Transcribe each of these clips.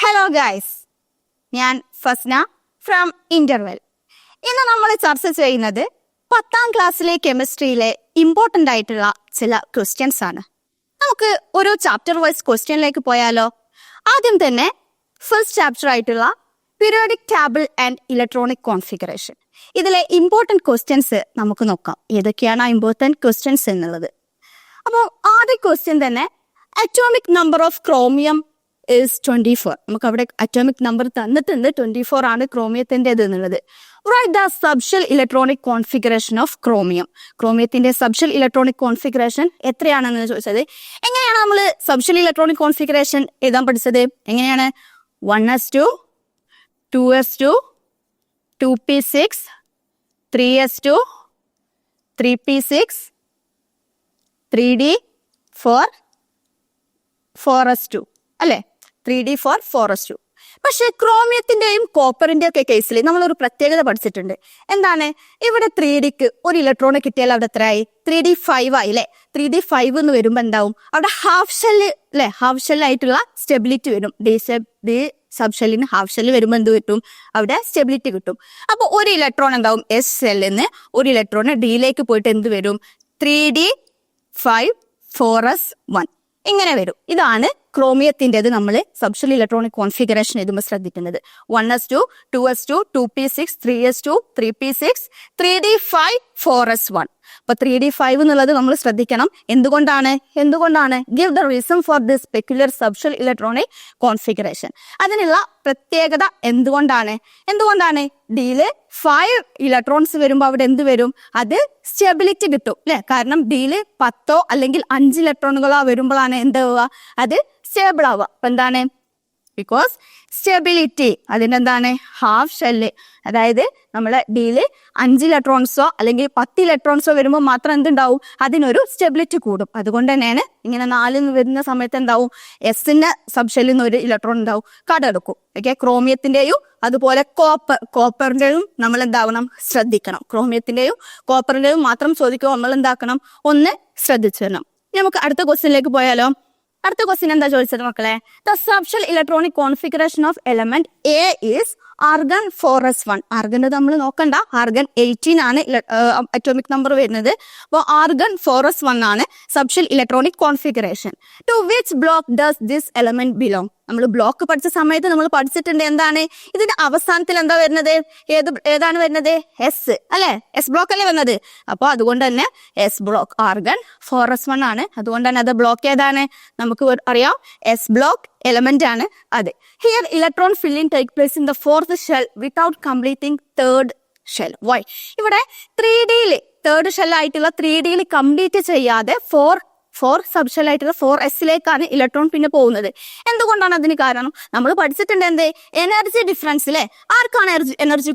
Hello guys, ഞാൻ Fasna from interval. ഇന്ന് നമ്മൾ ചർച്ച ചെയ്യുന്നത് 10ാം ക്ലാസ്സിലെ കെമിസ്ട്രിയിലെ ഇമ്പോർട്ടൻ്റ് ആയിട്ടുള്ള ചില ക്വസ്റ്റ്യൻസ് ആണ്. നമുക്ക് ഒരു ചാപ്റ്റർ വൈസ് ക്വസ്റ്റ്യനിലേക്ക് പോയാലോ? ആദ്യം തന്നെ ഫസ്റ്റ് ചാപ്റ്റർ ആയിട്ടുള്ള periodic table and electronic configuration. ഇതിലെ ഇമ്പോർട്ടൻറ്റ് ക്വസ്റ്റ്യൻസ് നമുക്ക് നോക്കാം. ഏതൊക്കെയാണ് ഇമ്പോർട്ടൻറ്റ് ക്വസ്റ്റ്യൻസ് എന്നുള്ളത്. അപ്പോൾ ആദ്യ ക്വസ്റ്റ്യൻ തന്നെ, atomic number of chromium is 24. നമുക്ക് അവിടെ അറ്റോമിക് നമ്പർ തന്നിട്ടുണ്ട്, 24 ആണ് ക്രോമിയത്തിൻ്റെത് എന്നുള്ളത്. Write the subshell electronic configuration of chromium. ക്രോമിയത്തിന്റെ സബ്ഷെൽ ഇലക്ട്രോണിക് കോൺഫിഗറേഷൻ എത്രയാണെന്ന് ചോദിച്ചത്. എങ്ങനെയാണ് നമ്മൾ സബ്ഷെൽ ഇലക്ട്രോണിക് കോൺഫിഗറേഷൻ എഴുതാൻ പഠിച്ചത്? എങ്ങനെയാണ്? 1s2, 2s2, 2p6, 3s2, 3p6, 3d4, 4s2 അല്ലെ? 3d4, 4s2. പക്ഷെ ക്രോമിയത്തിന്റെയും കോപ്പറിന്റെ ഒക്കെ കേസിൽ നമ്മളൊരു പ്രത്യേകത പഠിച്ചിട്ടുണ്ട്. എന്താണ്? ഇവിടെ 3dക്ക് ഒരു ഇലക്ട്രോൺ കിട്ടിയാൽ അവിടെ എത്രയായി? 3d5 ആയി അല്ലെ? 3d5 എന്ന് വരുമ്പോ എന്താവും? അവിടെ ഹാഫ് ഷെല്ല് അല്ലെ, ഹാഫ് ഷെല്ലായിട്ടുള്ള സ്റ്റെബിലിറ്റി വരും. ഡി സബ് ഷെല്ലിന് ഹാഫ് ഷെല്ല് വരുമ്പോൾ എന്ത് കിട്ടും? അവിടെ സ്റ്റെബിലിറ്റി കിട്ടും. അപ്പൊ ഒരു ഇലക്ട്രോൺ എന്താവും? എസ് ഷെല്ലിന്ന് ഒരു ഇലക്ട്രോൺ ഡിയിലേക്ക് പോയിട്ട് എന്ത് വരും? 3d5, 4s1 ഇങ്ങനെ വരും. ഇതാണ് ക്രോമിയത്തിൻ്റെത് നമ്മൾ സബ്ഷെൽ ഇലക്ട്രോണിക് കോൺഫിഗറേഷൻ എഴുതുമ്പോൾ ശ്രദ്ധിക്കുന്നത്. 1s2, 2s2, 2p6, 3s2, 3p6, 3d5, 4s1. അപ്പൊ 3d5 എന്നുള്ളത് നമ്മൾ ശ്രദ്ധിക്കണം. എന്തുകൊണ്ടാണ്? Give the reason for this peculiar subshell electronic configuration. അതിനുള്ള പ്രത്യേകത എന്തുകൊണ്ടാണ്? ഡിയില് 5 ഇലക്ട്രോൺസ് വരുമ്പോൾ അവിടെ എന്ത് വരും? അത് സ്റ്റെബിലിറ്റി കിട്ടും അല്ലെ? കാരണം ഡിയില് 10 അല്ലെങ്കിൽ 5 ഇലക്ട്രോണുകളോ വരുമ്പോഴാണ് എന്താവുക? അത് സ്റ്റേബിൾ ആവുക. അപ്പൊ എന്താണ്? Because stability. അതിനെന്താണ്? Half shell. അതായത് നമ്മളെ ഡിയില് 5 ഇലക്ട്രോൺസോ അല്ലെങ്കിൽ 10 ഇലക്ട്രോൺസോ വരുമ്പോൾ മാത്രം എന്തുണ്ടാവും? അതിനൊരു സ്റ്റെബിലിറ്റി കൂടും. അതുകൊണ്ട് തന്നെയാണ് ഇങ്ങനെ 4 വരുന്ന സമയത്ത് എന്താവും? എസിന്റെ സബ് ഷെല്ലിൽ നിന്ന് ഒരു ഇലക്ട്രോൺ ഉണ്ടാവും, കടമെടുക്കും. ഓക്കെ, ക്രോമിയത്തിന്റെയും അതുപോലെ കോപ്പറിന്റെയും നമ്മൾ എന്താവണം? ശ്രദ്ധിക്കണം. ക്രോമിയത്തിന്റെയും കോപ്പറിന്റെയും മാത്രം ചോദിക്കുമ്പോൾ നമ്മൾ എന്താക്കണം? ഒന്ന് ശ്രദ്ധിച്ചു തരണം. നമുക്ക് അടുത്ത ക്വസ്റ്റ്യനിലേക്ക് പോയാലോ? അടുത്ത ക്വസ്റ്റ്യൻ എന്താ ചോദിച്ചത് മക്കളെ? The subshell electronic configuration of element A is argon 4s1. Argon നമ്മൾ നോക്കണ്ട, ആർഗൺ 18 ആണ് അറ്റോമിക് നമ്പർ വരുന്നത്. അപ്പോൾ ആർഗൺ 4s1 ആണ് subshell electronic configuration. To which block does this element belong? നമ്മൾ ബ്ലോക്ക് പഠിച്ച സമയത്ത് നമ്മൾ പഠിച്ചിട്ടുണ്ട്. എന്താണ് ഇതിന്റെ അവസാനത്തിൽ എന്താ വരുന്നത്? ഏതാണ് വരുന്നത്? എസ് അല്ലെ? എസ് ബ്ലോക്ക് അല്ലേ വരുന്നത്? അപ്പൊ അതുകൊണ്ട് തന്നെ എസ് ബ്ലോക്ക് ആർഗൺ 4s1 ആണ്. അതുകൊണ്ട് തന്നെ അത് ബ്ലോക്ക് ഏതാണ്? നമുക്ക് അറിയാം, എസ് ബ്ലോക്ക് എലമെന്റ് ആണ് അത്. Here electron filling take place in the 4th shell without completing 3rd shell. Why? ഇവിടെ 3Dയിൽ 3rd ഷെൽ ആയിട്ടുള്ള 3Dയിൽ കംപ്ലീറ്റ് ചെയ്യാതെ 4 സബ് ഷെൽ ആയിട്ടുള്ള 4s ഇലക്ട്രോൺ പിന്നെ പോകുന്നത്. എന്തുകൊണ്ടാണ് അതിന് കാരണം? നമ്മൾ പഠിച്ചിട്ടുണ്ട് എന്ത്? എനർജി ഡിഫറൻസ് അല്ലെ? ആർക്കാണ് എനർജി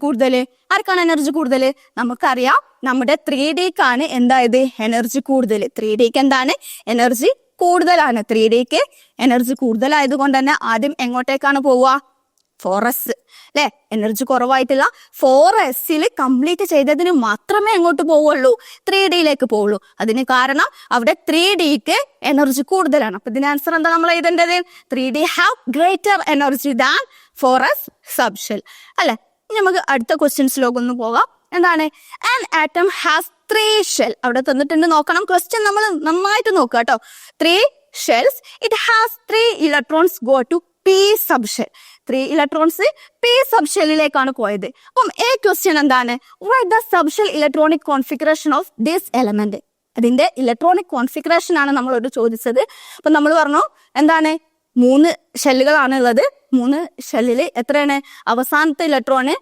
കൂടുതൽ? നമുക്കറിയാം, നമ്മുടെ 3Dക്കാണ് എന്തായത്? എനർജി കൂടുതൽ. 3Dക്ക് എന്താണ്? എനർജി കൂടുതലാണ്. 3Dക്ക് എനർജി കൂടുതലായതുകൊണ്ട് തന്നെ ആദ്യം എങ്ങോട്ടേക്കാണ് പോവുക? 4s അല്ലെ? എനർജി കുറവായിട്ടുള്ള 4s കംപ്ലീറ്റ് ചെയ്തതിന് മാത്രമേ എങ്ങോട്ട് പോവുള്ളൂ? 3Dയിലേക്ക് പോവുള്ളൂ. അതിന് കാരണം അവിടെ 3Dക്ക് എനർജി കൂടുതലാണ്. അപ്പൊ ഇതിന്റെ ആൻസർ എന്താ നമ്മൾ എഴുതേണ്ടത്? 3D have greater energy than 4s subshell അല്ലെ? നമുക്ക് അടുത്ത ക്വസ്റ്റ്യൻസിലേക്ക് ഒന്ന് പോകാം. എന്താണ്? An atom has 3 shell. അവിടെ തന്നിട്ടുണ്ട്, നോക്കണം. ക്വസ്റ്റ്യൻ നമ്മൾ നന്നായിട്ട് നോക്കുക കേട്ടോ. 3 shells. It has 3 electrons go to P sub shell. 3 electrons P sub ഷെല്ലിലേക്കാണ് പോയത്. അപ്പം ഈ ക്വസ്റ്റ്യൻ എന്താണ്? Write the sub shell electronic configuration of this element. അതിന്റെ ഇലക്ട്രോണിക് കോൺഫിഗറേഷൻ ആണ് നമ്മളോട് ചോദിച്ചത്. അപ്പൊ നമ്മൾ പറഞ്ഞു എന്താണ്? 3 ഷെല്ലുകളാണ് ഉള്ളത്. 3 ഷെല്ലിൽ എത്രയാണ്? അവസാനത്തെ ഇലക്ട്രോണ്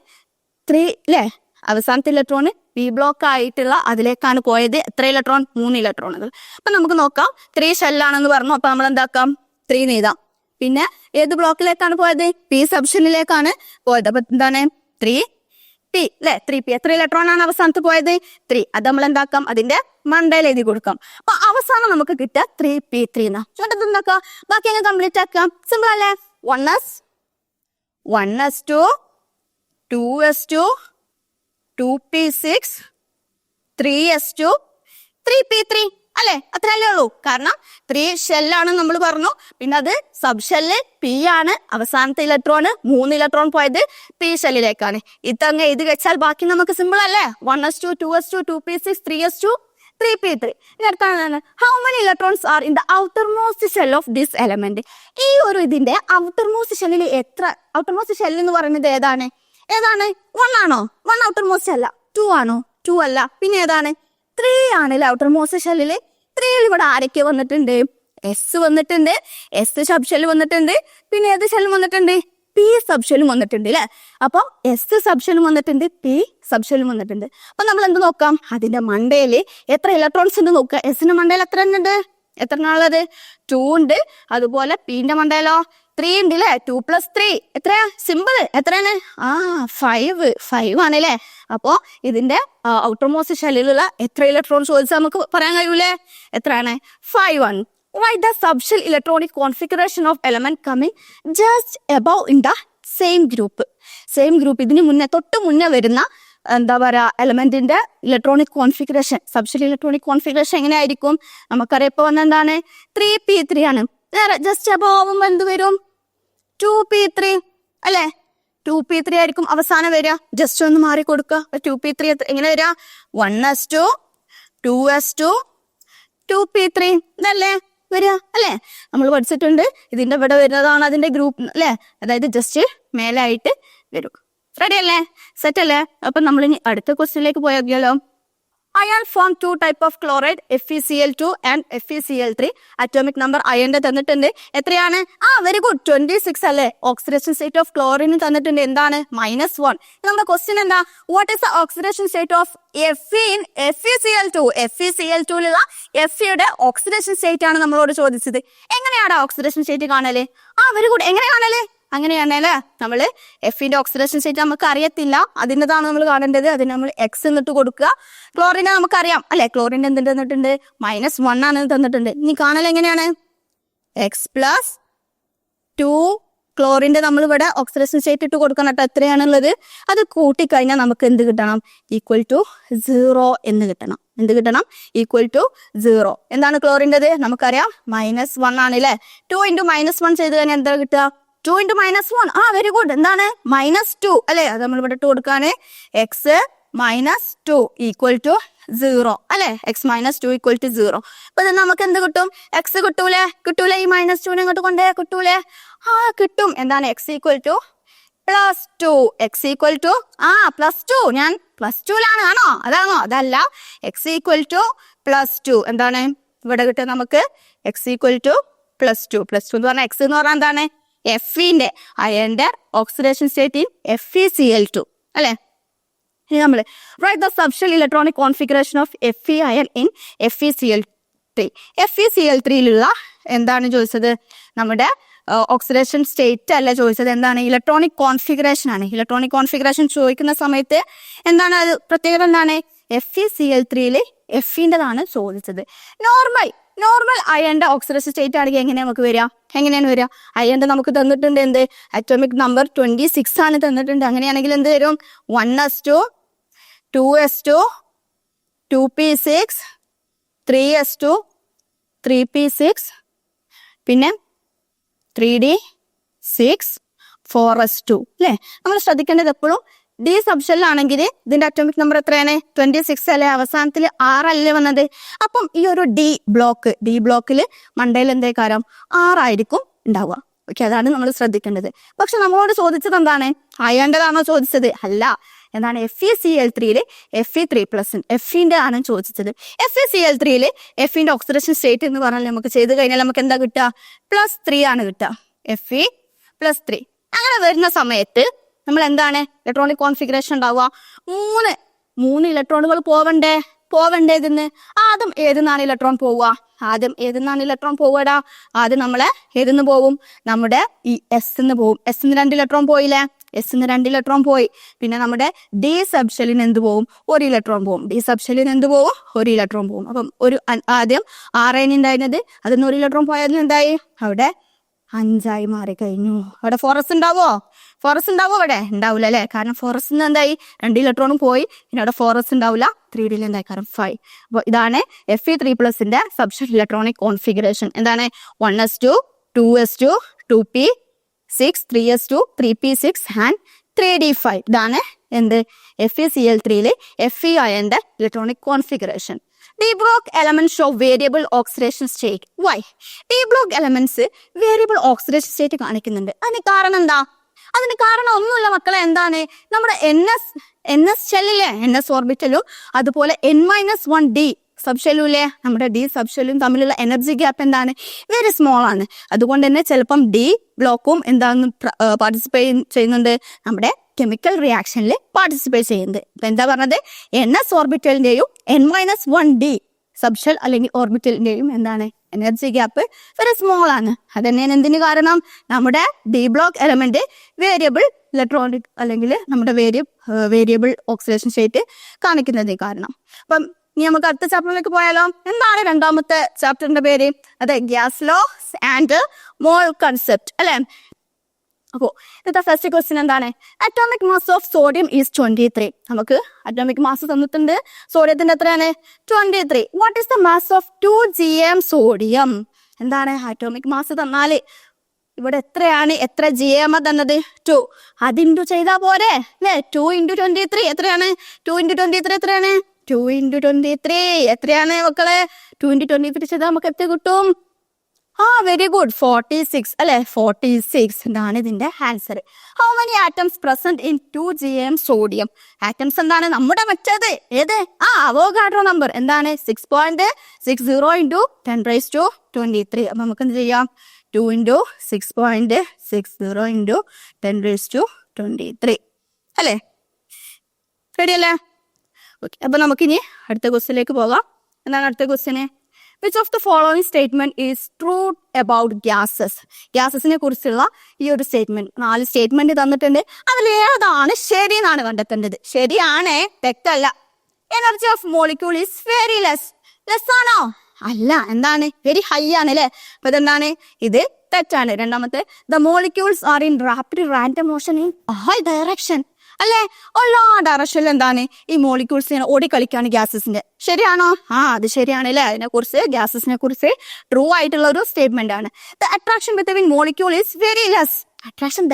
3 അല്ലെ? അവസാനത്തെ ഇലക്ട്രോണ് പി ബ്ലോക്ക് ആയിട്ടുള്ള അതിലേക്കാണ് പോയത്. എത്ര ഇലക്ട്രോൺ? 3 ഇലക്ട്രോണുകൾ. അപ്പൊ നമുക്ക് നോക്കാം. 3 ഷെല്ലാണെന്ന് പറഞ്ഞു. അപ്പൊ നമ്മൾ എന്താക്കാം? 3 എഴുതാം. പിന്നെ ഏത് ബ്ലോക്കിലേക്കാണ് പോയത്? പി സബ്ഷനിലേക്കാണ് പോയത്. അപ്പൊ എന്താണ്? 3p അല്ലെ? 3p. എത്ര ഇലക്ട്രോൺ ആണ് അവസാനത്ത് പോയത്? 3. അത് നമ്മൾ എന്താക്കാം? അതിന്റെ മണ്ടയിൽ എഴുതി കൊടുക്കാം. അപ്പൊ അവസാനം നമുക്ക് കിട്ടുക 3p3 എന്നാ. എന്നിട്ട് എന്താക്കാം? ബാക്കി അങ്ങ് കംപ്ലീറ്റ് ആക്കാം. സിമ്പിൾ അല്ലേ? 1s2, 2s2, 2p6, 3s2, 3p3. അല്ലെ? അത്രയല്ലേ ഉള്ളൂ. കാരണം 3 ഷെല്ലാണ് നമ്മൾ പറഞ്ഞു. പിന്നെ അത് സബ് ഷെല്ല് പി ആണ്. അവസാനത്തെ ഇലക്ട്രോണ് 3 ഇലക്ട്രോൺ പോയത് പി ഷെല്ലിലേക്കാണ്. ഇതങ്ങ് എഴുതി വെച്ചാൽ ബാക്കി നമുക്ക് സിമ്പിൾ അല്ലേ? 1s2 2s2 2p6 3s2 3p3. ഇനി അടുത്താണ് how many electrons are in the outer most shell of this element. ഈ ഒരു ഇതിന്റെ ഔട്ടർ മോസ്റ്റ് ഷെല്ലിൽ എത്ര, ഔട്ടർ മോസ്റ്റ് ഷെല്ല് എന്ന് പറയുന്നത് ഏതാണ്? 1 ആണോ? 1 ഔട്ടർ മോസ്റ്റ് അല്ല. 2 ആണോ? 2 അല്ല. പിന്നെ ഏതാണ്? 3 ആണല്ലേ ഔട്ടർ മോസ്റ്റ് ഷെല്ലില്. 3 ഇവിടെ ആരൊക്കെ വന്നിട്ടുണ്ട്? എസ് വന്നിട്ടുണ്ട്, എസ് സബ് ഷെല്ല് വന്നിട്ടുണ്ട്, പിന്നെ ഏത് ഷെല്ലും വന്നിട്ടുണ്ട്? പി സബ് ഷെല്ലും വന്നിട്ടുണ്ട് അല്ലെ? അപ്പൊ എസ് സബ് ഷെല്ലും വന്നിട്ടുണ്ട്, പി സബ് ഷെല്ലും വന്നിട്ടുണ്ട്. അപ്പൊ നമ്മൾ എന്ത് നോക്കാം? അതിന്റെ മണ്ടയില് എത്ര ഇലക്ട്രോൺസ് ഉണ്ട് നോക്കുക. എസിന്റെ മണ്ടയിൽ എത്ര ഉണ്ട്? എത്ര ഉള്ളത്? 2 ഉണ്ട്. അതുപോലെ പിന്റെ മണ്ടയിലോ 3 ഉണ്ട് അല്ലെ? 2 + 3 എത്രയാ? സിമ്പിൾ. എത്രയാണ്? 5 ആണല്ലേ? അപ്പോ ഇതിന്റെ ഔട്ടർ മോസ്റ്റ് ഷെല്ലിലുള്ള എത്ര ഇലക്ട്രോൺസ് ചോദിച്ചാൽ നമുക്ക് പറയാൻ കഴിയൂലേ? എത്രയാണ്? 5 ആണ്. Write the subshell electronic configuration of element coming just above in the same group. Same group, ഇതിന് മുന്നേ തൊട്ട് മുന്നേ വരുന്ന എന്താ പറയാ എലമെന്റിന്റെ electronic configuration, subshell electronic configuration എങ്ങനെയായിരിക്കും? നമുക്കറിയാം ഇപ്പൊ വന്ന എന്താണ്? 3p3 ആണ്. ജസ്റ്റ് അബോവ് എന്ത് വരും? 2p3 അല്ലെ? 2p3 ആയിരിക്കും അവസാനം വരിക. ജസ്റ്റ് ഒന്ന് മാറി കൊടുക്കുക. 2p3 എങ്ങനെ വരിക? 1s2 2s2 2p3 ഇതല്ലേ വരിക അല്ലെ? നമ്മൾ പഠിച്ചിട്ടുണ്ട്. ഇതിന്റെ ഇവിടെ വരുന്നതാണ് അതിന്റെ ഗ്രൂപ്പ് അല്ലെ? അതായത് ജസ്റ്റ് മേലായിട്ട് വരും. റെഡി അല്ലേ? സെറ്റ് അല്ലേ? അപ്പൊ നമ്മൾ ഇനി അടുത്ത ക്വസ്റ്റ്യനിലേക്ക് പോയാലോ? Iron form 2 type of chloride FeCl2 and FeCl3. Atomic number അയണിന്റെ തന്നിട്ടുണ്ട്. എത്രയാണ്? വെരി ഗുഡ്, 26 അല്ലേ? ഓക്സിഡേഷൻ സ്റ്റേറ്റ് ഓഫ് ക്ലോറിന് തന്നിട്ടുണ്ട്. എന്താണ്? -1. നമ്മുടെ ക്വസ്റ്റ്യൻ എന്താ? What is the oxidation state of Fe in FeCl2? FeCl2ലുള്ള Feയുടെ ഓക്സിഡേഷൻ സ്റ്റേറ്റ് ആണ് നമ്മളോട് ചോദിച്ചത്. എങ്ങനെയാണ് ഓക്സിഡേഷൻ സ്റ്റേറ്റ് കാണല്? Very good. എങ്ങനെ കാണല്? അങ്ങനെയാണല്ലേ? നമ്മള് എഫിന്റെ ഓക്സിഡേഷൻ സ്റ്റേറ്റ് നമുക്ക് അറിയത്തില്ല, അതിൻ്റെതാണ് നമ്മൾ കാണേണ്ടത്. അതിന് നമ്മൾ എക്സ് എന്നിട്ട് കൊടുക്കുക. ക്ലോറിനെ നമുക്കറിയാം അല്ലെ? ക്ലോറിന്റെ എന്ത് തന്നിട്ടുണ്ട്? -1 ആണ് തന്നിട്ടുണ്ട്. ഇനി കാണൽ എങ്ങനെയാണ്? x+2 ക്ലോറിന്റെ നമ്മൾ ഇവിടെ ഓക്സിഡേഷൻ സ്റ്റേറ്റ് ഇട്ട് കൊടുക്കണം കേട്ടോ. എത്രയാണുള്ളത്? അത് കൂട്ടിക്കഴിഞ്ഞാൽ നമുക്ക് എന്ത് കിട്ടണം? =0 എന്ന് കിട്ടണം. എന്ത് കിട്ടണം? =0. എന്താണ് ക്ലോറിൻ്റെത്? നമുക്കറിയാം -1 ആണ് അല്ലെ? 2 × -1 ചെയ്ത് കഴിഞ്ഞാൽ എന്താ കിട്ടുക? 2 × -1. Very good. എന്താണ്? -2 അല്ലെ? അത് നമ്മൾ ഇവിടെ ഇട്ട് കൊടുക്കാണ്. x -2 = 0 അല്ലെ? x -2 = 0. അപ്പൊ ഇത് നമുക്ക് എന്ത് കിട്ടും? x കിട്ടൂലേ? കിട്ടൂലേ? ഈ -2 ഇങ്ങോട്ട് കൊണ്ടേ കിട്ടൂലേ? കിട്ടും. എന്താണ്? x = +2. x = +2. ഞാൻ +2ലാണ് ആണോ? അതാണോ? അതല്ല. x = +2. എന്താണ് ഇവിടെ കിട്ടുക നമുക്ക്? x = +2. +2 എന്ന് പറഞ്ഞാൽ x എന്ന് പറഞ്ഞാൽ എന്താണ്? എഫിന്റെ അയന്റെ ഓക്സിഡേഷൻ സ്റ്റേറ്റ് ഇൻ FeCl2 അല്ലെ? ഇനി നമ്മള് right the subshell electronic configuration of Fe iron in FeCl3. FeCl3യിലുള്ള എന്താണ് ചോദിച്ചത്? നമ്മുടെ ഓക്സിഡേഷൻ സ്റ്റേറ്റ് അല്ല ചോദിച്ചത്. എന്താണ്? ഇലക്ട്രോണിക് കോൺഫിഗറേഷൻ ആണ്. ഇലക്ട്രോണിക് കോൺഫിഗറേഷൻ ചോദിക്കുന്ന സമയത്ത് എന്താണ് അത് പ്രത്യേകത? എന്താണ്? FeCl3യില് എഫിൻ്റെതാണ് ചോദിച്ചത്. നോർമൽ അയന്റെ ഓക്സിഡേഷൻ സ്റ്റേറ്റ് ആണെങ്കിൽ എങ്ങനെയാണ് നമുക്ക് വരിക? എങ്ങനെയാണ് വരിക? അയന്റെ നമുക്ക് തന്നിട്ടുണ്ട് എന്ത്? അറ്റോമിക് നമ്പർ 26 ആണ് തന്നിട്ടുണ്ട്. അങ്ങനെയാണെങ്കിൽ എന്ത് വരും? 1s2 2s2 2p6 3s2 3p6 പിന്നെ 3d6 4s2 അല്ലെ? നമ്മൾ ശ്രദ്ധിക്കേണ്ടത് എപ്പോഴും ഡി സബ്ഷെല്ലാണെങ്കിൽ ഇതിന്റെ അറ്റോമിക് നമ്പർ എത്രയാണ്? 26 അല്ലെ? അവസാനത്തിൽ 6 അല്ലേ വന്നത്? അപ്പം ഈ ഒരു ഡി ബ്ലോക്കിൽ മണ്ടയിൽ എന്തേക്കാരം 6 ആയിരിക്കും ഉണ്ടാവുക. ഓക്കെ, അതാണ് നമ്മൾ ശ്രദ്ധിക്കേണ്ടത്. പക്ഷെ നമ്മളോട് ചോദിച്ചത് എന്താണ്? അയണ്ടതാണോ ചോദിച്ചത്? അല്ല. എന്താണ്? FeCl3യില് Fe3+ എഫിന്റെ ആണ് ചോദിച്ചത്. FeCl3യില് എഫിന്റെ ഓക്സിഡേഷൻ സ്റ്റേറ്റ് എന്ന് പറഞ്ഞാൽ നമുക്ക് ചെയ്ത് കഴിഞ്ഞാൽ നമുക്ക് എന്താ കിട്ടുക? +3 ആണ് കിട്ടുക. Fe+3. അങ്ങനെ വരുന്ന സമയത്ത് നമ്മൾ എന്താണ് ഇലക്ട്രോണിക് കോൺഫിഗറേഷൻ ഉണ്ടാവുക? മൂന്ന് ഇലക്ട്രോണുകൾ പോവണ്ടേതിന്ന് ആദ്യം ഏതെന്നാണ് ഇലക്ട്രോൺ പോവുക? ആദ്യം നമ്മളെ ഏതെന്ന് പോവും? നമ്മുടെ ഈ എസ് പോവും. എസ് 2 ഇലക്ട്രോൺ പോയില്ലേ? എസ് 2 ഇലക്ട്രോൺ പോയി. പിന്നെ നമ്മുടെ ഡി സബ്ഷെല്ലിന് എന്ത് പോവും? 1 ഇലക്ട്രോൺ പോവും. ഡി സബ്ഷെല്ലിന് എന്ത് പോവും? 1 ഇലക്ട്രോൺ പോവും. അപ്പം ആദ്യം 6 ഉണ്ടായിരുന്നത് അതിന് 1 ഇലക്ട്രോൺ പോയതിന് എന്തായി? അവിടെ 5 ആയി മാറി കഴിഞ്ഞു. അവിടെ 4s ഉണ്ടാവോ? ഫോറസ് ഉണ്ടാവും ഇവിടെ ഉണ്ടാവില്ല അല്ലെ, കാരണം ഫോറസ്റ്റിന് എന്തായി 2 ഇലക്ട്രോണും പോയി, പിന്നെ അവിടെ ഫോറസ് ഉണ്ടാവില്ല. 3D എന്തായി കാരണം 5. അപ്പോൾ ഇതാണ് Fe3+ന്റെ സബ്ഷെൽ ഇലക്ട്രോണിക് കോൺഫിഗറേഷൻ. എന്താണ് 1s2 2s2 2p6 3s2 3p6 and 3d5. ഇതാണ് എന്ത് FeCl3യിലെ Fe അയന്റെ electronic configuration. D block elements show variable oxidation state. Why? D block elements variable oxidation state കാണിക്കുന്നുണ്ട്. അതിന് കാരണം എന്താ? അതിന് കാരണം ഒന്നുമില്ല മക്കളെ. എന്താണ് നമ്മുടെ NS ഷെല്ലിലെ NS ഓർബിറ്റലും അതുപോലെ N-1D സബ്ഷെല്ലുമില്ലേ, നമ്മുടെ D സബ്ഷെല്ലും തമ്മിലുള്ള എനർജി ഗ്യാപ്പ് എന്താണ്? വെരി സ്മോൾ ആണ്. അതുകൊണ്ട് തന്നെ ചിലപ്പം D ബ്ലോക്കും എന്താണ് പാർട്ടിസിപ്പേറ്റ് ചെയ്യുന്നുണ്ട്, നമ്മുടെ കെമിക്കൽ റിയാക്ഷനിൽ പാർട്ടിസിപ്പേറ്റ് ചെയ്യുന്നത്. ഇപ്പൊ എന്താ പറഞ്ഞത്? NS ഓർബിറ്റലിന്റെയും N-1D സബ്ഷെൽ അല്ലെങ്കിൽ ഓർബിറ്റലിന്റെയും എന്താണ് എനർജി ഗ്യാപ്പ് വെരി സ്മോൾ ആണ്. അത് തന്നെയാണ് എന്തിന് കാരണം? നമ്മുടെ D block element variable electronic അല്ലെങ്കിൽ നമ്മുടെ വേരിയബിൾ ഓക്സിഡേഷൻ സ്റ്റേറ്റ് കാണിക്കുന്നതിന് കാരണം. അപ്പം ഇനി നമുക്ക് അടുത്ത ചാപ്റ്ററിലേക്ക് പോയാലോ. എന്താണ് രണ്ടാമത്തെ ചാപ്റ്ററിന്റെ പേര്? അതെ, gas law and mall concept അല്ലെ. അപ്പോ ഇന്നത്തെ ഫസ്റ്റ് ക്വസ്റ്റ്യൻ എന്താണ്? Atomic mass of sodium is 23. നമുക്ക് അറ്റോമിക് മാസ് തന്നിട്ടുണ്ട്. സോഡിയത്തിന്റെ എത്രയാണ്? 23. What is the mass of 2gm sodium? എന്താണ് അറ്റോമിക് മാസ് തന്നാല് ഇവിടെ എത്രയാണ്? എത്ര gm തന്നത്? 2. അത് ഇൻറ്റു ചെയ്താൽ പോരെ അല്ലേ? 2 × 23 എത്രയാണ്? 2 × 23 എത്രയാണ്? 2 × 23 എത്രയാണ് മക്കളെ? 2 × 23 ചെയ്താൽ നമുക്ക് എത്ര കിട്ടും? വെരി ഗുഡ്, 46 അല്ലെ. 46 എന്താണ് ഇതിന്റെ answer. How many atoms present in 2gm sodium? Atoms എന്താണ്? നമ്മുടെ മറ്റേത് ഏത്? അവോഗാഡ്രോ നമ്പർ എന്താണ്? 6.60 × 10⁻23. അപ്പൊ നമുക്ക് എന്ത് ചെയ്യാം? 2 × 6.60 × 10⁻23 അല്ലെ. റെഡി അല്ലേ? ഓക്കെ, അപ്പൊ നമുക്കിനി അടുത്ത ക്വസ്റ്റ്യനിലേക്ക് പോകാം. എന്താണ് അടുത്ത question? Which of the following statement is true about gases? ഗ്യാസസിനെ കുറിച്ചുള്ള ഈ ഒരു സ്റ്റേറ്റ്മെന്റ്, 4 സ്റ്റേറ്റ്മെന്റ് തന്നിട്ടുണ്ട്. അതിൽ ഏതാണ് ശരി എന്നാണ് കണ്ടെത്തേണ്ടത്. ശരിയാണേ, തെറ്റല്ല. Energy of molecule is very less. Less ആണോ? അല്ല. എന്താണ്? വെരി ഹൈ ആണ് അല്ലെ. അപ്പൊ ഇതെന്താണ്? ഇത് തെറ്റാണ്. രണ്ടാമത്തെ, the molecules are in rapid random motion in high direction അല്ലെ. എല്ലാ ഡയറക്ഷനിലും എന്താണ് ഈ മോളിക്യൂൾസ് ഇങ്ങനെ ഓടിക്കളിക്കാണ് ഗ്യാസസിന്റെ. ശരിയാണോ? അത് ശരിയാണ് അല്ലെ. അതിനെ കുറിച്ച് ഗ്യാസസിനെ കുറിച്ച് ട്രൂ ആയിട്ടുള്ള ഒരു സ്റ്റേറ്റ്മെന്റ് ആണ്. The attraction between molecule is very less. Attraction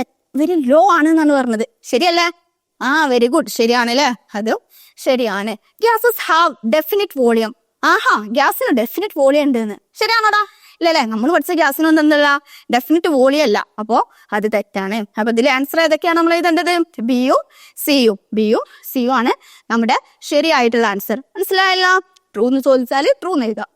very low ആണ് എന്നാണ് പറഞ്ഞത്. ശരിയല്ലേ? വെരി ഗുഡ്, ശരിയാണ് അല്ലെ. അതും ശരിയാണ്. Gases have definite volume. ഗ്യാസിന് ഡെഫിനിറ്റ് വോളിയം ഉണ്ട് എന്ന്. ശരിയാണോടാ? ഇല്ലല്ലേ. നമ്മൾ പഠിച്ച ഗ്യാസിനൊന്നും എന്തല്ല ഡെഫിനിറ്റ് വോളിയം അല്ല. അപ്പോ അത് തെറ്റാണ്. അപ്പൊ ഇതിലെ ആൻസർ ഏതൊക്കെയാണ് നമ്മൾ എഴുതേണ്ടത്? ബിയും സിയും ആണ് നമ്മുടെ ശരിയായിട്ടുള്ള ആൻസർ. മനസ്സിലായല്ലോ? ട്രൂ എന്ന് ചോദിച്ചാൽ ട്രൂ എന്ന് എഴുതാം.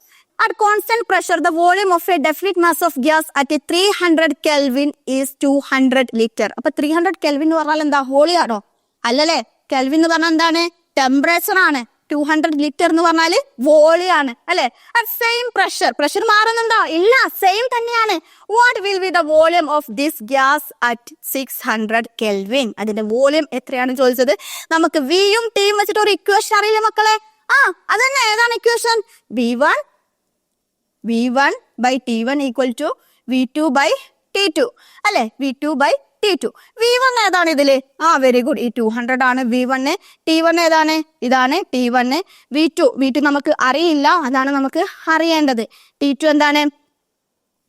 At constant pressure the volume of A definite mass of gas at 300 Kelvin is 200 litre. അപ്പൊ 300 Kelvin എന്ന് പറഞ്ഞാൽ എന്താ? ഹോളിയാണോ? അല്ലല്ലേ. കെൽവിൻ എന്ന് പറഞ്ഞാൽ എന്താണ്? ടെമ്പറേച്ചർ ആണ്. 200 ലിറ്റർ എന്ന് പറഞ്ഞാല് വോളിയാണ് അല്ലെ. സെയിം പ്രഷർ മാറുന്നുണ്ടോ? ഇല്ല, സെയിം തന്നെയാണ്. What will be the volume of this gas at 600 Kelvin? അതിന്റെ വോളിയം എത്രയാണ് ചോദിച്ചത്. നമുക്ക് വിയും ടിയും വെച്ചിട്ട് ഒരു ഇക്വേഷൻ അറിയില്ല മക്കളെ. അതന്നെ. ഏതാണ് ഇക്വേഷൻ? V1/T1 = V2/T2 അല്ലെ. V2/T2. V1 ഏതാണ് ഇതില്? വെരി ഗുഡ്, ഈ 200 ആണ് V1. T1 ഏതാണ്? ഇതാണ് T1. V2 നമുക്ക് അറിയില്ല, അതാണ് നമുക്ക് അറിയേണ്ടത്. T2 എന്താണ്?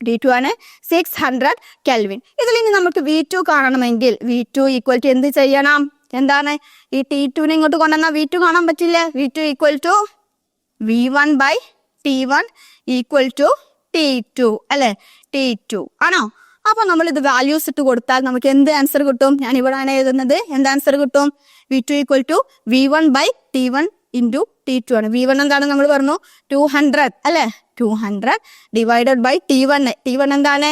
T2 ആണ് 600 Kelvin. ഇതിൽ ഇനി നമുക്ക് V2 കാണണമെങ്കിൽ V2 = എന്ത് ചെയ്യണം? എന്താണ്? ഈ T2നെ ഇങ്ങോട്ട് കൊണ്ടുവന്നാൽ V2 കാണാൻ പറ്റില്ലേ? V2 = V1/T1 = T2 അല്ലെ. T2 ആണോ? അപ്പൊ നമ്മൾ ഇത് വാല്യൂസ് ഇട്ട് കൊടുത്താൽ നമുക്ക് എന്ത് ആൻസർ കിട്ടും? ഞാൻ ഇവിടെയാണ് എഴുതുന്നത്. എന്ത് ആൻസർ കിട്ടും? V2 = V1/T1 × T2 ആണ്. V1 എന്താണ് നമ്മൾ പറഞ്ഞു? 200 അല്ലെ. 200 / T1 എന്താണ്?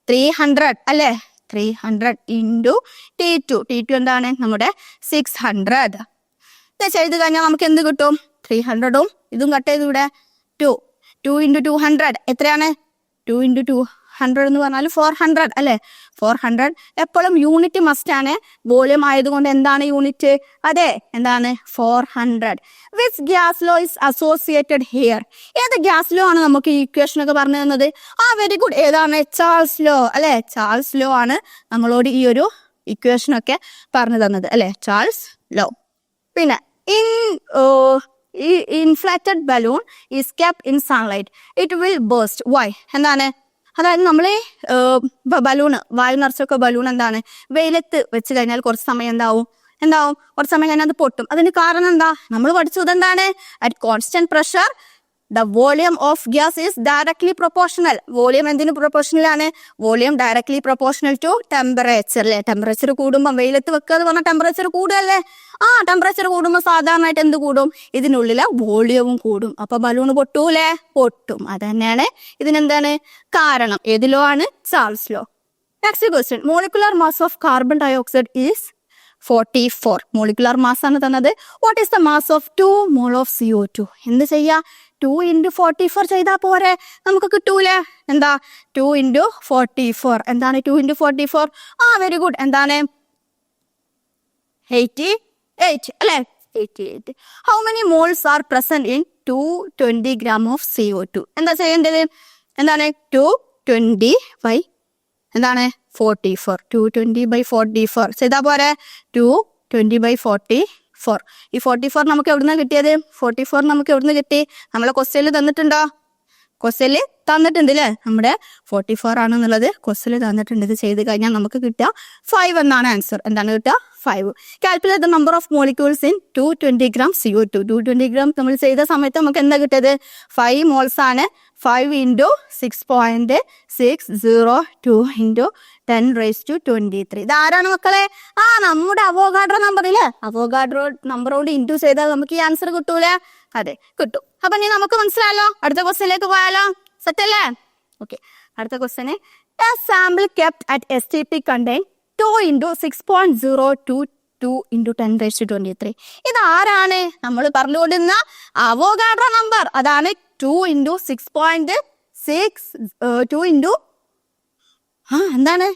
300 അല്ലെ. 300 × T2 എന്താണ്? നമ്മുടെ 600. ഇത് ചെയ്ത് കഴിഞ്ഞാൽ നമുക്ക് എന്ത് കിട്ടും? 300ഉം ഇതും കട്ട് ചെയ്ത് ഇവിടെ 2 × 200 എത്രയാണ്? 2 × 200 എന്ന് പറഞ്ഞാൽ 400 അല്ലെ. 400 എപ്പോഴും യൂണിറ്റ് മസ്റ്റ് ആണ്. വോളിയം ആയതുകൊണ്ട് എന്താണ് യൂണിറ്റ്? അതെ, എന്താണ്? 400. Which gas law is associated here? ഏത് ഗ്യാസ് ലോ ആണ് നമുക്ക് ഈ ഇക്വേഷൻ ഒക്കെ പറഞ്ഞു തന്നത്? Very good. ഏതാണ്? ചാൾസ് ലോ അല്ലെ. ചാൾസ് ലോ ആണ് നമ്മളോട് ഈ ഒരു ഇക്വേഷനൊക്കെ പറഞ്ഞു തന്നത് അല്ലെ, ചാൾസ് ലോ. പിന്നെ inflated balloon is kept in sunlight, it will burst. Why? എന്താണ്? അതായത് നമ്മളെ ബലൂണ്, വായു നിറച്ചൊക്കെ ബലൂൺ എന്താണ്, വെയിലത്ത് വെച്ച് കഴിഞ്ഞാൽ കുറച്ച് സമയം എന്താവും, കുറച്ച് സമയം കഴിഞ്ഞാൽ അത് പൊട്ടും. അതിന് കാരണം എന്താ? നമ്മൾ പഠിച്ചത് എന്താണ്? At constant pressure the volume of gas is directly proportional. Volume എന്തിന് പ്രൊപ്പോർഷണൽ ആണ്? Volume directly proportional to temperature അല്ലെ. ടെമ്പറേച്ചർ കൂടുമ്പോൾ വെയിലത്ത് വെക്കുക എന്ന് പറഞ്ഞാൽ ടെമ്പറേച്ചർ കൂടുകയല്ലേ. ടെമ്പറേച്ചർ കൂടുമ്പോൾ സാധാരണയായിട്ട് എന്ത് കൂടും? ഇതിനുള്ളിലെ വോളിയവും കൂടും. അപ്പൊ ബലൂൺ പൊട്ടൂലേ? പൊട്ടും. അത് തന്നെയാണ് ഇതിനെന്താണ് കാരണം. ഏതിലോ ആണ്? Charles law. Next question, molecular mass of carbon dioxide is 44. Molecular mass ആണ് തന്നത്. What is the mass of 2 mole of CO2? എന്ത് ചെയ്യാ? 2 × 44 ചെയ്താൽ പോരെ, നമുക്ക് കിട്ടൂലേ? എന്താ 2 × 44? എന്താണ് 2 × 44? Very good. എന്താണ് 88 അല്ലെ? 88. How many moles R present in 220 gram of CO2? എന്താ ചെയ്യേണ്ടത്? എന്താണ് 220 എന്താണ് 44. 220/44 ചെയ്താ പോരെ? 220/44. ഈ 44 നമുക്ക് എവിടുന്ന കിട്ടിയത്? 44 നമുക്ക് എവിടുന്ന് കിട്ടി? നമ്മളെ ക്വസ്റ്റ്യനിൽ തന്നിട്ടുണ്ടോ? ക്വസ്റ്റ്യനിൽ തന്നിട്ടുണ്ട് അല്ലേ? നമ്മുടെ 44 ആണെന്നുള്ളത് ക്വസ്റ്റ്യനിൽ തന്നിട്ടുണ്ട്. ഇത് ചെയ്ത് കഴിഞ്ഞാൽ നമുക്ക് കിട്ടുക 5 എന്നാണ് ആൻസർ. എന്താണ് കിട്ടുക? 5. Calculate the number of molecules in 220 gram CO2. 220 gram നമ്മൾ ചെയ്ത സമയത്ത് നമുക്ക് എന്താ കിട്ടിയത്? 5 മോൾസ് ആണ്. 5 × 6.602 × 10⁻23. ഇത് ആരാണ് മക്കളെ? നമ്മുടെ അവോഗാഡ്രോ നമ്പർ ഇല്ലേ? അവോഗാഡ്രോ നമ്പറോട് ഇൻറ്റു ചെയ്താൽ നമുക്ക് ഈ ആൻസർ കിട്ടൂലേ? അതെ, കിട്ടും. അപ്പൊ ഇനി നമുക്ക് മനസ്സിലായല്ലോ. അടുത്ത ക്വസ്റ്റ്യനിലേക്ക് പോയാലോ? സെറ്റ് അല്ലേ? ഓക്കെ, അടുത്ത question, A sample kept at STP contain 2 × 6.022 × 10⁻23. ഇത് ആരാണ്? നമ്മൾ പറഞ്ഞുകൊണ്ടിരുന്ന അവോഗാഡ്രോ നമ്പർ. അതാണ് 2 × 6.6 എന്താണ്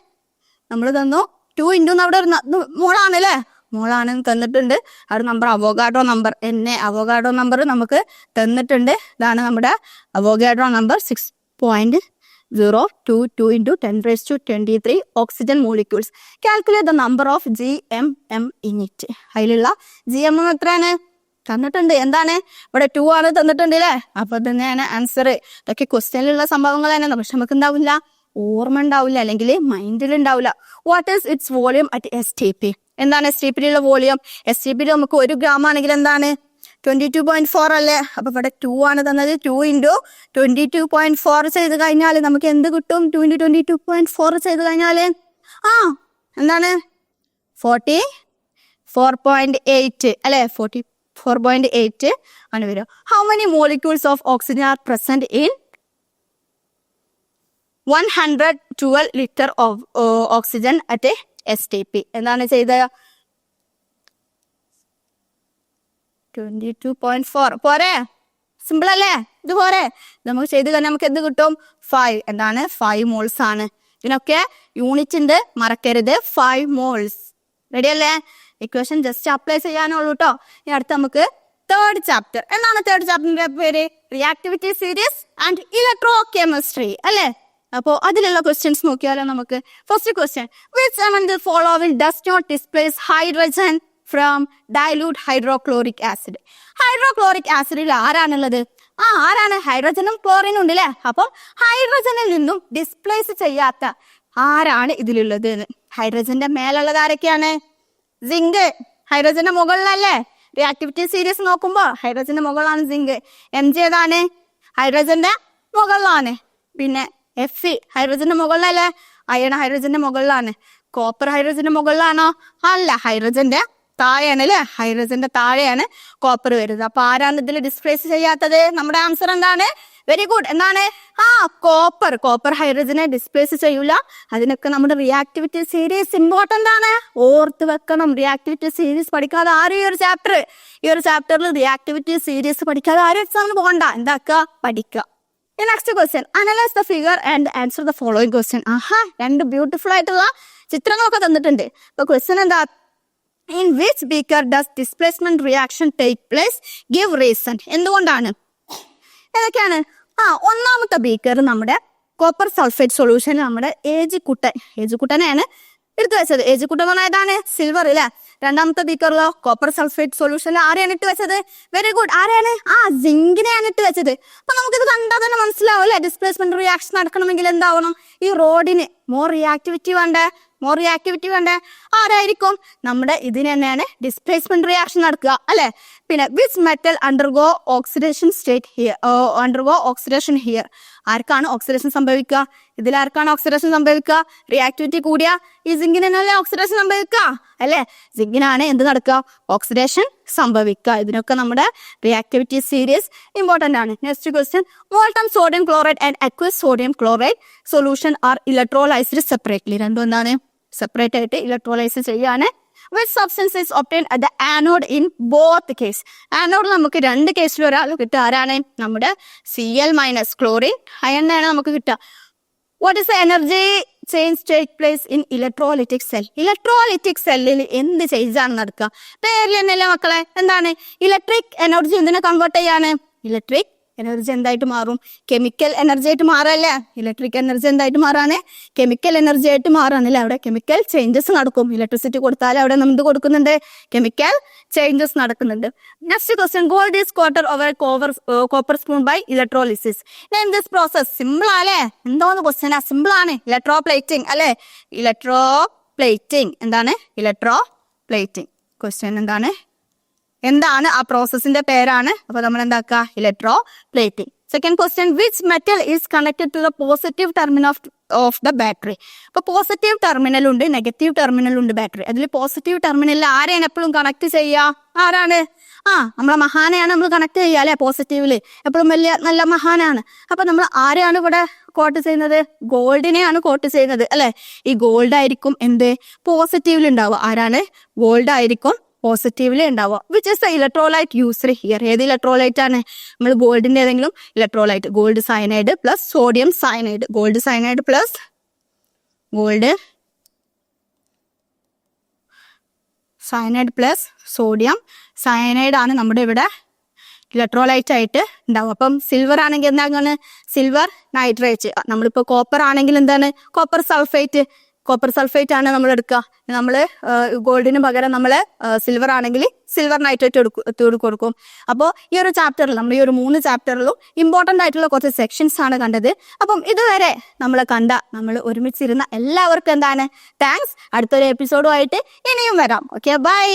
നമ്മൾ തന്നു? 2 × അവിടെ ഒരു മോളാണ് അല്ലേ? മോളാണെന്ന് തന്നിട്ടുണ്ട്. ആ ഒരു number Avogadro number, Avogadro number നമുക്ക് തന്നിട്ടുണ്ട്. ഇതാണ് നമ്മുടെ Avogadro number 6.022 × 10⁻23 oxygen molecules. Calculate the number of GMM in it. അതിലുള്ള GMM എത്രയാണ് തന്നിട്ടുണ്ട്? എന്താണ് ഇവിടെ 2 ആണ് തന്നിട്ടുണ്ട് അല്ലേ? അപ്പൊ തന്നെയാണ് ആൻസർ. ഇതൊക്കെ ക്വസ്റ്റ്യനിലുള്ള സംഭവങ്ങൾ തന്നെയാണ്. പക്ഷെ നമുക്ക് എന്താവില്ല, ഓർമ്മ ഉണ്ടാവില്ല, അല്ലെങ്കിൽ മൈൻഡിൽ ഉണ്ടാവില്ല. What is its volume at STP? എന്താണ് STPയിലുള്ള വോളിയം? STPയിൽ നമുക്ക് 1 gram ആണെങ്കിൽ എന്താണ് 22.4 അല്ലേ? അപ്പൊ ഇവിടെ 2 ആണ് തന്നത്. 2 × 22.4 ചെയ്ത് കഴിഞ്ഞാൽ നമുക്ക് എന്ത് കിട്ടും? 2 × 22.4 ചെയ്ത് കഴിഞ്ഞാല് എന്താണ് 44.8 അല്ലെ? 44.8 ആണ് വരിക. How many molecules of oxygen R present in 112 liter of oxygen at STP? എന്താണ് ചെയ്ത 22.4 പോരെ? സിമ്പിൾ അല്ലേ? ഇത് പോരെ? നമുക്ക് ചെയ്ത് കഴിഞ്ഞാൽ നമുക്ക് എന്ത് കിട്ടും? 5. എന്താണ് 5 മോൾസ് ആണ്. ഇതിനൊക്കെ യൂണിറ്റ് ഉണ്ട്, മറക്കരുത്. 5 മോൾസ്. റെഡി അല്ലേ? ഇക്വേഷൻ ജസ്റ്റ് അപ്ലൈ ചെയ്യാനുള്ളൂ കേട്ടോ. ഇനി അടുത്ത് നമുക്ക് തേർഡ് ചാപ്റ്റർ. എന്താണ് തേർഡ് ചാപ്റ്ററിന്റെ പേര്? Reactivity series and electro chemistry അല്ലേ? അപ്പോ അതിലുള്ള ക്വസ്റ്റ്യൻസ് നോക്കിയാലോ നമുക്ക്. First question, which among the following does not displace hydrogen from dilute hydrochloric acid? Hydrochloric ആസിഡിൽ ആരാണുള്ളത്? ആരാണ്? ഹൈഡ്രജനും ക്ലോറിനും ഉണ്ട് അല്ലേ? അപ്പൊ ഹൈഡ്രജനിൽ നിന്നും ഡിസ്പ്ലേസ് ചെയ്യാത്ത ആരാണ് ഇതിലുള്ളത്? ഹൈഡ്രജന്റെ മേലുള്ളത് ആരൊക്കെയാണ്? സിങ്ക്. ഹൈഡ്രജന്റെ മുകളിലല്ലേ? റിയാക്ടിവിറ്റി സീരീസ് നോക്കുമ്പോ ഹൈഡ്രജന്റെ മുകളിലാണ് സിങ്ക്. Mg ഏതാണ്? ഹൈഡ്രജന്റെ മുകളിലാണ്. പിന്നെ Fe ഹൈഡ്രജന്റെ മുകളിലല്ലേ? അയൺ ഹൈഡ്രജന്റെ മുകളിലാണ്. കോപ്പർ ഹൈഡ്രജന്റെ മുകളിലാണോ? അല്ല, ഹൈഡ്രജന്റെ താഴെയാണ് അല്ലെ? ഹൈഡ്രജന്റെ താഴെയാണ് കോപ്പർ വരുന്നത്. അപ്പൊ ആരാണ് ഇതിൽ ഡിസ്പ്ലേസ് ചെയ്യാത്തത്? നമ്മുടെ ആൻസർ എന്താണ്? Very good. എന്താണ്? കോപ്പർ ഹൈഡ്രജനെ ഡിസ്പ്ലേസ് ചെയ്യൂല. അതിനൊക്കെ നമ്മുടെ റിയാക്ടിവിറ്റി സീരീസ് ഇമ്പോർട്ടന്റ് ആണ്, ഓർത്ത് വെക്കണം. റിയാക്ടിവിറ്റി സീരീസ് പഠിക്കാതെ ആരും ഈ ഒരു ചാപ്റ്ററിൽ റിയാക്ടിവിറ്റി സീരീസ് പഠിക്കാതെ ആരും എക്സാമിന് പോകണ്ട. എന്താക്കുക? പഠിക്കുക. Next question, analyse the figure and answer the following question. രണ്ട് ബ്യൂട്ടിഫുൾ ആയിട്ടുള്ള ചിത്രങ്ങളൊക്കെ തന്നിട്ടുണ്ട്. അപ്പൊ ക്വസ്റ്റ്യൻ എന്താ? In which beaker does displacement reaction take place? Give reason. എന്തുകൊണ്ടാണ്? ഏതൊക്കെയാണ്? ഒന്നാമത്തെ ബീക്കർ നമ്മുടെ കോപ്പർ സൾഫേറ്റ് സൊല്യൂഷൻ, നമ്മുടെ ഏജ് കുട്ടനാണ് എടുത്തു വെച്ചത്. ഏജുക്കുട്ടൻ ഏതാണ്? സിൽവർ അല്ലെ. രണ്ടാമത്തെ ബീക്കറിലോ കോപ്പർ സൾഫേറ്റ് സൊല്യൂഷനിൽ ആരെയാണ് ഇട്ട് വെച്ചത്? Very good. ആരെയാണ്? സിങ്കിനെയാണ് ഇട്ട് വെച്ചത്. അപ്പൊ നമുക്കിത് കണ്ടാൽ തന്നെ മനസ്സിലാവും അല്ലെ, ഡിസ്പ്ലേസ്മെന്റ് റിയാക്ഷൻ നടക്കണമെങ്കിൽ എന്താവണം? ഈ റോഡിന് മോർ റിയാക്ടിവിറ്റി വേണ്ടേ? ആരായിരിക്കും? നമ്മുടെ ഇതിന് തന്നെയാണ് ഡിസ്പ്ലേസ്മെന്റ് റിയാക്ഷൻ നടക്കുക അല്ലെ. പിന്നെ which metal undergo oxidation here? ആർക്കാണ് ഓക്സിഡേഷൻ സംഭവിക്കുക? ഇതിലാർക്കാണ് ഓക്സിഡേഷൻ സംഭവിക്കുക? റിയാക്ടിവിറ്റി കൂടിയ ഈ സിങ്കിനല്ലേ ഓക്സിഡേഷൻ സംഭവിക്കുക അല്ലെ. സിങ്കിനാണ് എന്ത് നടക്കുക? ഓക്സിഡേഷൻ സംഭവിക്കുക. ഇതിനൊക്കെ നമ്മുടെ റിയാക്ടിവിറ്റി സീരീസ് ഇമ്പോർട്ടന്റ് ആണ്. Next question, molten sodium chloride and aqueous sodium chloride solution are electrolysed separately. രണ്ടും എന്താണ്? സെപ്പറേറ്റ് ആയിട്ട് ഇലക്ട്രോലൈസ് ചെയ്യാണ്. Which substance is obtained at the anode in both case? Anode നമുക്ക് രണ്ട് കേസിൽ ഒരാൾ കിട്ടുക. ആരാണ്? നമ്മുടെ Cl- ക്ലോറിൻ അയണാണ് നമുക്ക് കിട്ടുക. What is the energy change take place in electrolytic cell? Electrolytic സെല്ലിൽ എന്ത് ചേഞ്ച് ആണ് നടക്കുക? പേരിൽ തന്നെയല്ലേ മക്കളെ. എന്താണ്? ഇലക്ട്രിക് എനർജി എന്തിനെ കൺവേർട്ട് ചെയ്യാണ്? ഇലക്ട്രിക് എനർജി എന്തായിട്ട് മാറും? കെമിക്കൽ എനർജി ആയിട്ട് മാറല്ലേ. ഇലക്ട്രിക് എനർജി എന്തായിട്ട് മാറാണ്? കെമിക്കൽ എനർജി ആയിട്ട് മാറാനല്ലേ. അവിടെ കെമിക്കൽ ചേഞ്ചസ് നടക്കും. ഇലക്ട്രിസിറ്റി കൊടുത്താൽ അവിടെ നമ്മൾ കൊടുക്കുന്നുണ്ട്, കെമിക്കൽ ചേഞ്ചസ് നടക്കുന്നുണ്ട്. Next question, gold is quarter over copper spoon by electrolysis. In this process simple അല്ലേ? എന്തോന്ന് ക്വസ്റ്റ്യൻ? സിമ്പിൾ ആണ്. ഇലക്ട്രോ പ്ലേറ്റിംഗ് അല്ലെ. ഇലക്ട്രോ പ്ലേറ്റിംഗ് എന്താണ്? Electroplating. ക്വസ്റ്റ്യൻ എന്താണ് ആ പ്രോസസ്സിന്റെ പേരാണ്. അപ്പൊ നമ്മൾ എന്താക്കുക? Electroplating. Second question, which metal is connected to the positive terminal of the battery? അപ്പൊ പോസിറ്റീവ് ടെർമിനൽ ഉണ്ട്, നെഗറ്റീവ് ടെർമിനൽ ഉണ്ട് ബാറ്ററി. അതിൽ പോസിറ്റീവ് ടെർമിനലിൽ ആരെയാണ് എപ്പോഴും കണക്ട് ചെയ്യുക? ആരാണ്? നമ്മളെ മഹാനെയാണ് നമ്മൾ കണക്ട് ചെയ്യുക അല്ലെ. പോസിറ്റീവില് എപ്പോഴും വലിയ നല്ല മഹാനാണ്. അപ്പൊ നമ്മൾ ആരെയാണ് ഇവിടെ കോട്ട് ചെയ്യുന്നത്? ഗോൾഡിനെയാണ് കോട്ട് ചെയ്യുന്നത് അല്ലെ. ഈ ഗോൾഡ് ആയിരിക്കും എന്ത്? പോസിറ്റീവിൽ ഉണ്ടാവുക. ആരാണ്? ഗോൾഡ് ആയിരിക്കും പോസിറ്റീവില് ഉണ്ടാവുക. Which is the electrolyte used here? ഏത് ഇലക്ട്രോലൈറ്റ് ആണ്? നമ്മൾ ഗോൾഡിന്റെ ഏതെങ്കിലും electrolyte. Gold cyanide plus sodium cyanide. Gold cyanide plus sodium cyanide ആണ് നമ്മുടെ ഇവിടെ ഇലക്ട്രോലൈറ്റ് ആയിട്ട് ഉണ്ടാവും. അപ്പം സിൽവർ ആണെങ്കിൽ എന്താണ്? Silver nitrate. നമ്മളിപ്പോ കോപ്പർ ആണെങ്കിൽ എന്താണ്? കോപ്പർ സൾഫേറ്റ് ആണ് നമ്മൾ എടുക്കുക. നമ്മൾ ഗോൾഡിന് പകരം നമ്മൾ സിൽവർ ആണെങ്കിൽ സിൽവർ നൈട്രേറ്റ് കൊടുക്കും. അപ്പോൾ ഈ ഒരു ചാപ്റ്ററിൽ നമ്മൾ ഈ ഒരു 3 ചാപ്റ്ററിലും ഇമ്പോർട്ടന്റ് ആയിട്ടുള്ള കുറച്ച് സെക്ഷൻസ് ആണ് കണ്ടത്. അപ്പം ഇതുവരെ നമ്മൾ ഒരുമിച്ചിരുന്ന എല്ലാവർക്കും താങ്ക്സ്. അടുത്തൊരു എപ്പിസോഡുമായിട്ട് ഇനിയും വരാം. Okay, by.